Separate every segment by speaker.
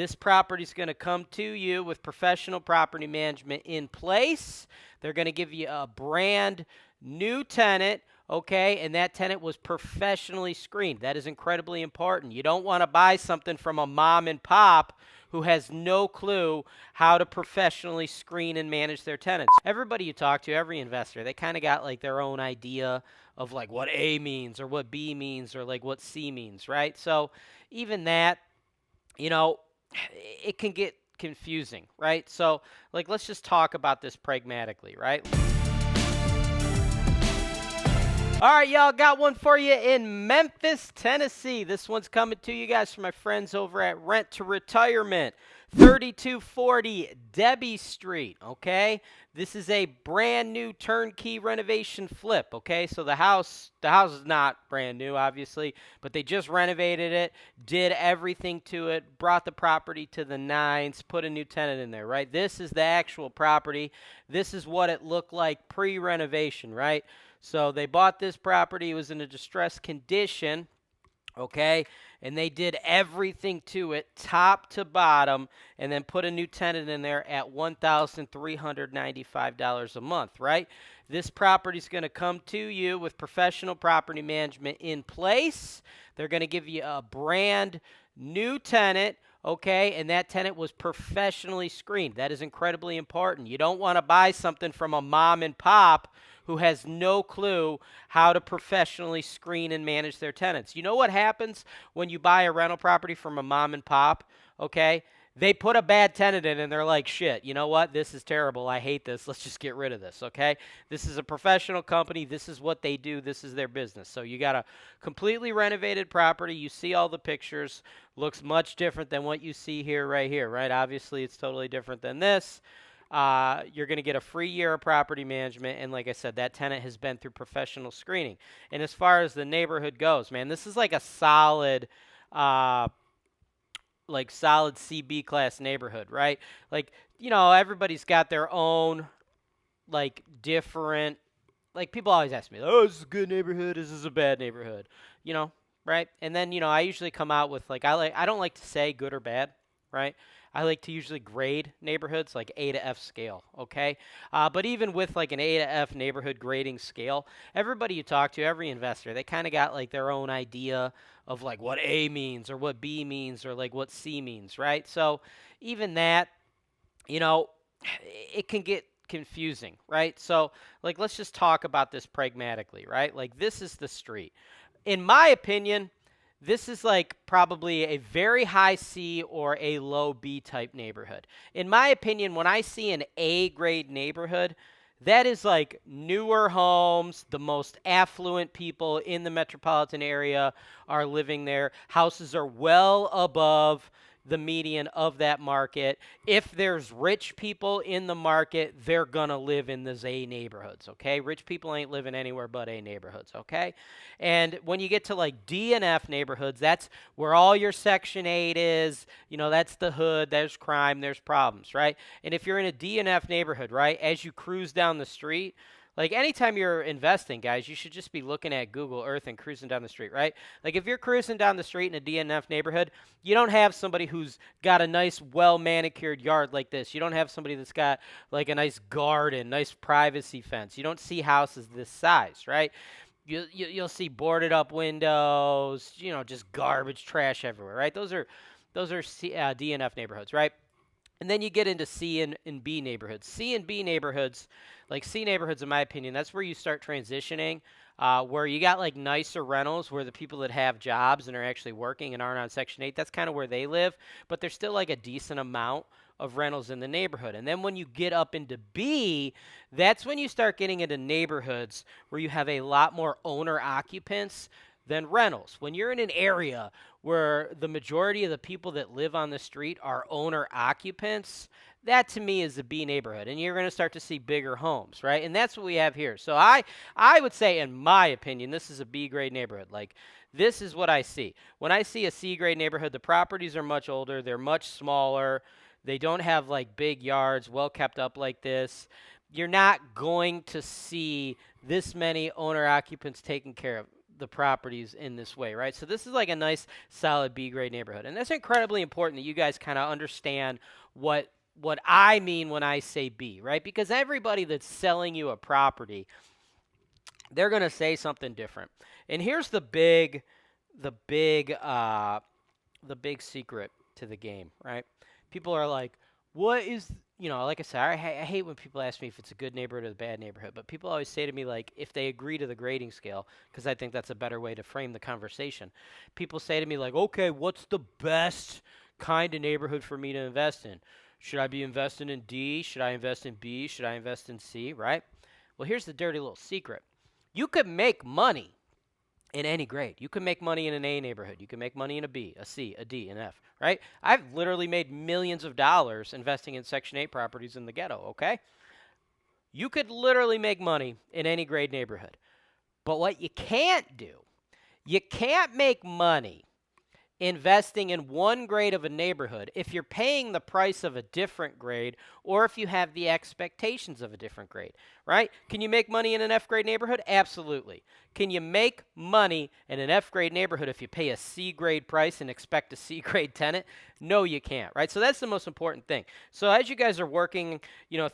Speaker 1: This property is going to come to you with professional property management in place. They're going to give you a brand new tenant, okay? And that tenant was professionally screened. That is incredibly important. You don't want to buy something from a mom and pop who has no clue how to professionally screen and manage their tenants. Everybody you talk to, every investor, they kind of got like their own idea of like what A means or what B means or like what C means, right? So even that, you know, it can get confusing, right? So like let's just talk about this pragmatically, right? All right, y'all, got one for you in Memphis, Tennessee. This one's coming to you guys from my friends over at Rent to Retirement, 3240 Debby Street, okay? This is a brand new turnkey renovation flip, okay? So the house is not brand new, obviously, but they just renovated it, did everything to it, brought the property to the nines, put a new tenant in there, right? This is the actual property. This is what it looked like pre-renovation, right? So they bought this property. It was in a distressed condition, okay? And they did everything to it, top to bottom, and then put a new tenant in there at $1,395 a month, right? This property is going to come to you with professional property management in place. They're going to give you a brand new tenant, okay? And that tenant was professionally screened. That is incredibly important. You don't want to buy something from a mom and pop who has no clue how to professionally screen and manage their tenants. You know what happens when you buy a rental property from a mom and pop, okay? They put a bad tenant in and they're like, shit, you know what? This is terrible. I hate this. Let's just get rid of this, okay? This is a professional company. This is what they do. This is their business. So you got a completely renovated property. You see all the pictures. Looks much different than what you see here right here, right? Obviously, it's totally different than this. You're going to get a free year of property management. And like I said, that tenant has been through professional screening. And as far as the neighborhood goes, man, this is like a solid CB class neighborhood, right? Like, you know, everybody's got their own, like, different, like, people always ask me, oh, is this a good neighborhood? Is this a bad neighborhood? You know, right? And then, you know, I usually come out with, like, I don't like to say good or bad, right? I like to usually grade neighborhoods like A to F scale, okay? But even with like an A to F neighborhood grading scale, everybody you talk to, every investor, they kind of got like their own idea of like what A means or what B means or like what C means, right? So even that, you know, it can get confusing, right? So like let's just talk about this pragmatically, right? Like this is the street. In my opinion, this is like probably a very high C or a low B type neighborhood. In my opinion, when I see an A grade neighborhood, that is like newer homes, the most affluent people in the metropolitan area are living there. Houses are well above the median of that market. If there's rich people in the market, they're going to live in those A neighborhoods, okay? Rich people ain't living anywhere but A neighborhoods, okay? And when you get to like D and F neighborhoods, that's where all your Section 8 is. You know, that's the hood. There's crime. There's problems, right? And if you're in a D and F neighborhood, right, as you cruise down the street, like anytime you're investing, guys, you should just be looking at Google Earth and cruising down the street, right? Like if you're cruising down the street in a DNF neighborhood, you don't have somebody who's got a nice, well-manicured yard like this. You don't have somebody that's got like a nice garden, nice privacy fence. You don't see houses this size, right? You'll see boarded up windows, you know, just garbage, trash everywhere, right? Those are DNF neighborhoods, right? And then you get into C and B neighborhoods. C and B neighborhoods, like C neighborhoods, in my opinion, that's where you start transitioning, where you got like nicer rentals where the people that have jobs and are actually working and aren't on Section 8, that's kind of where they live. But there's still like a decent amount of rentals in the neighborhood. And then when you get up into B, that's when you start getting into neighborhoods where you have a lot more owner occupants than rentals. When you're in an area where the majority of the people that live on the street are owner occupants, that to me is a B neighborhood. And you're going to start to see bigger homes, right? And that's what we have here. So I would say, in my opinion, this is a B grade neighborhood. Like, this is what I see. When I see a C grade neighborhood, the properties are much older. They're much smaller. They don't have like big yards, well kept up like this. You're not going to see this many owner occupants taken care of. the properties in this way, right? So this is like a nice, solid B grade neighborhood, and that's incredibly important that you guys kind of understand what I mean when I say B, right? Because everybody that's selling you a property, they're going to say something different. And here's the big, the big secret to the game, right? People are like, what is, like I said, I hate when people ask me if it's a good neighborhood or a bad neighborhood, but people always say to me, like, if they agree to the grading scale, because I think that's a better way to frame the conversation. People say to me, like, okay, what's the best kind of neighborhood for me to invest in? Should I be investing in D? Should I invest in B? Should I invest in C, right? Well, here's the dirty little secret. You could make money in any grade. You can make money in an A neighborhood. You can make money in a B, a C, a D, an F, right? I've literally made millions of dollars investing in Section 8 properties in the ghetto, okay? You could literally make money in any grade neighborhood. But what you can't do, you can't make money investing in one grade of a neighborhood if you're paying the price of a different grade or if you have the expectations of a different grade, right? Can you make money in an F grade neighborhood? Absolutely. Can you make money in an F grade neighborhood if you pay a C grade price and expect a C grade tenant? No, you can't, right? So that's the most important thing. So as you guys are working,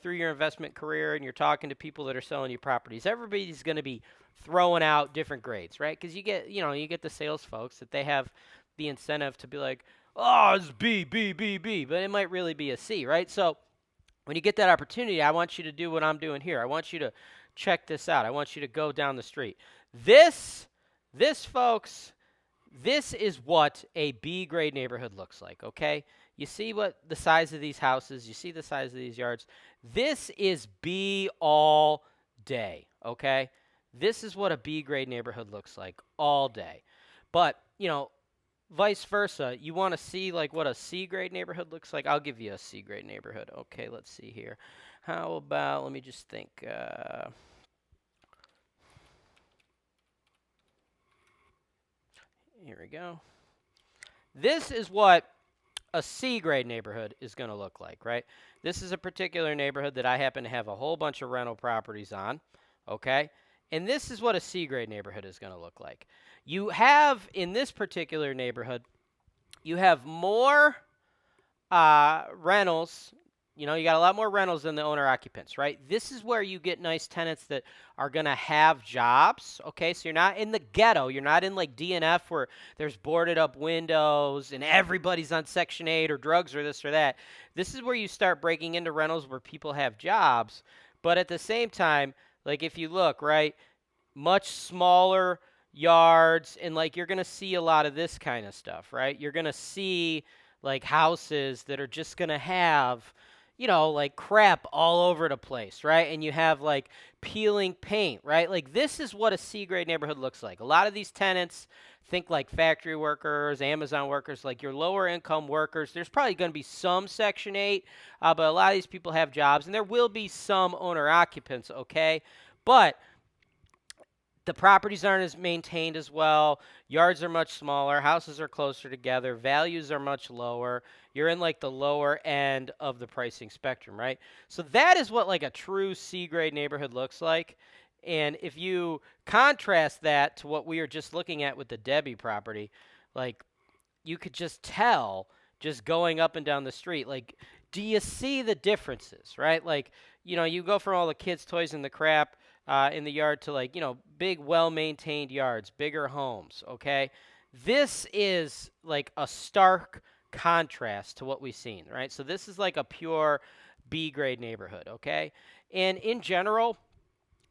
Speaker 1: through your investment career and you're talking to people that are selling you properties, everybody's going to be throwing out different grades, right? Because you get the sales folks that they have the incentive to be like, oh, it's B, B, B, B, but it might really be a C, right? So when you get that opportunity, I want you to do what I'm doing here. I want you to check this out. I want you to go down the street. This, folks, this is what a B grade neighborhood looks like, okay? You see what the size of these houses, you see the size of these yards. This is B all day, okay? This is what a B grade neighborhood looks like all day. But, vice versa, you want to see like what a C grade neighborhood looks like? I'll give you a C grade neighborhood. Okay, let's see here. How about, let me just think. Here we go. This is what a C grade neighborhood is going to look like, right? This is a particular neighborhood that I happen to have a whole bunch of rental properties on, okay? And this is what a C grade neighborhood is going to look like. You have, in this particular neighborhood, you have more rentals. You got a lot more rentals than the owner occupants, right? This is where you get nice tenants that are going to have jobs, okay? So you're not in the ghetto. You're not in like DNF where there's boarded up windows and everybody's on Section 8 or drugs or this or that. This is where you start breaking into rentals where people have jobs. But at the same time, like if you look, right, much smaller yards, and like you're going to see a lot of this kind of stuff, right? You're going to see like houses that are just going to have, like crap all over the place, right? And you have like peeling paint, right? Like this is what a C grade neighborhood looks like. A lot of these tenants think like factory workers, Amazon workers, like your lower income workers. There's probably going to be some Section 8, but a lot of these people have jobs, and there will be some owner occupants, okay? But the properties aren't as maintained as well. Yards are much smaller. Houses are closer together. Values are much lower. You're in like the lower end of the pricing spectrum, right? So that is what like a true C grade neighborhood looks like. And if you contrast that to what we were just looking at with the Debby property, like you could just tell just going up and down the street, like, do you see the differences, right? Like, you go from all the kids' toys and the crap in the yard to like, big, well-maintained yards, bigger homes, okay? This is like a stark contrast to what we've seen, right? So this is like a pure B-grade neighborhood, okay? And in general,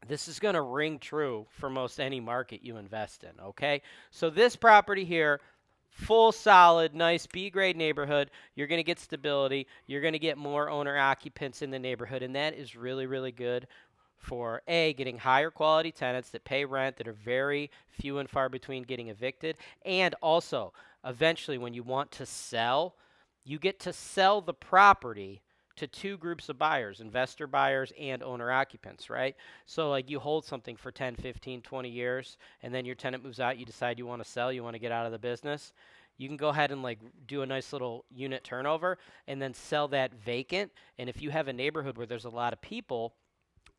Speaker 1: this is going to ring true for most any market you invest in, okay? So this property here, full solid, nice B-grade neighborhood. You're going to get stability. You're going to get more owner occupants in the neighborhood, and that is really, really good for getting higher quality tenants that pay rent, that are very few and far between getting evicted, and also eventually when you want to sell, you get to sell the property to two groups of buyers, investor buyers and owner occupants, right? So like you hold something for 10, 15, 20 years, and then your tenant moves out, you decide you want to sell, you want to get out of the business. You can go ahead and like do a nice little unit turnover and then sell that vacant. And if you have a neighborhood where there's a lot of people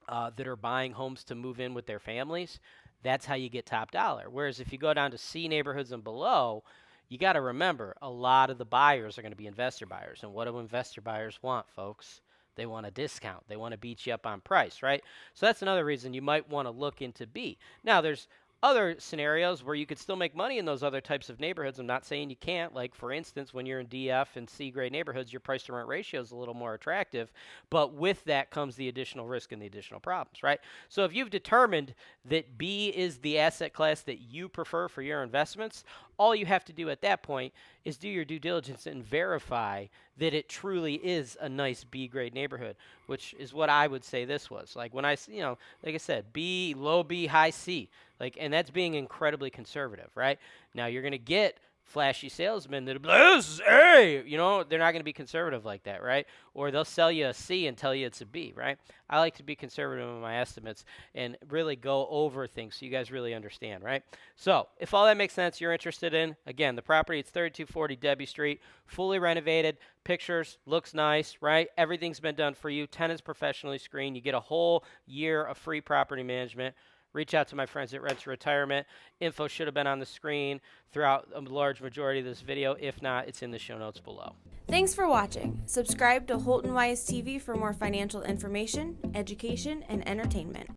Speaker 1: that are buying homes to move in with their families, That's how you get top dollar. Whereas if you go down to C neighborhoods and below, you got to remember a lot of the buyers are going to be investor buyers. And what do investor buyers want, folks? They want a discount. They want to beat you up on price, right? So that's another reason you might want to look into B. Now, there's other scenarios where you could still make money in those other types of neighborhoods. I'm not saying you can't. Like, for instance, when you're in DF and C grade neighborhoods, your price to rent ratio is a little more attractive. But with that comes the additional risk and the additional problems, right? So if you've determined that B is the asset class that you prefer for your investments, all you have to do at that point is do your due diligence and verify that it truly is a nice B grade neighborhood, which is what I would say this was. Like when like I said, B, low B, high C. Like, and that's being incredibly conservative, right? Now you're going to get flashy salesmen that'll be like, this is A. They're not going to be conservative like that, right? Or they'll sell you a C and tell you it's a B, right? I like to be conservative in my estimates and really go over things so you guys really understand, right? So if all that makes sense, you're interested in, again, the property, it's 3240 Debby Street, fully renovated, pictures, looks nice, right? Everything's been done for you. Tenants professionally screened. You get a whole year of free property management. Reach out to my friends at Rent to Retirement. Info should have been on the screen throughout a large majority of this video. If not, it's in the show notes below.
Speaker 2: Thanks for watching. Subscribe to HoltonWiseTV for more financial information, education, and entertainment.